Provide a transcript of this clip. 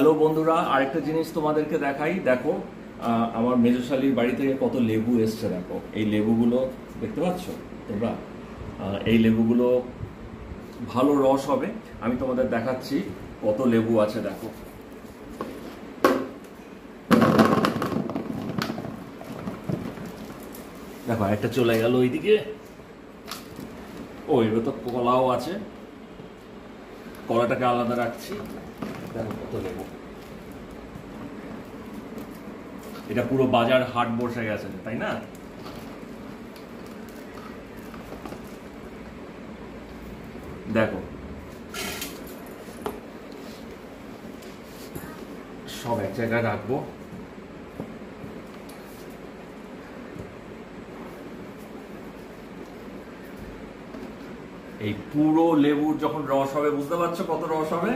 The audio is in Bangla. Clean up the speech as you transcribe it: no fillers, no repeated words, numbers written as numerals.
হ্যালো বন্ধুরা, আরেকটা জিনিস তোমাদেরকে দেখাই। দেখো, আমার মেজশালীর বাড়ি থেকে কত লেবু এসছে। দেখো এই লেবুগুলো দেখতে পাচ্ছ তোমরা। এই লেবুগুলো ভালো রস হবে। আমি তোমাদের দেখাচ্ছি কত লেবু আছে। দেখো দেখো একটা চলে গেল ওইদিকে। ও এবার তো কলাও আছে, কলাটাকে আলাদা রাখছি। দেখো কত লেবু, এটা পুরো বাজার হাট বসে গেছে, তাই না? দেখো সব এক জায়গায় রাখবো। এই পুরো লেবুর যখন রস হবে, বুঝতে পারছো কত রস হবে।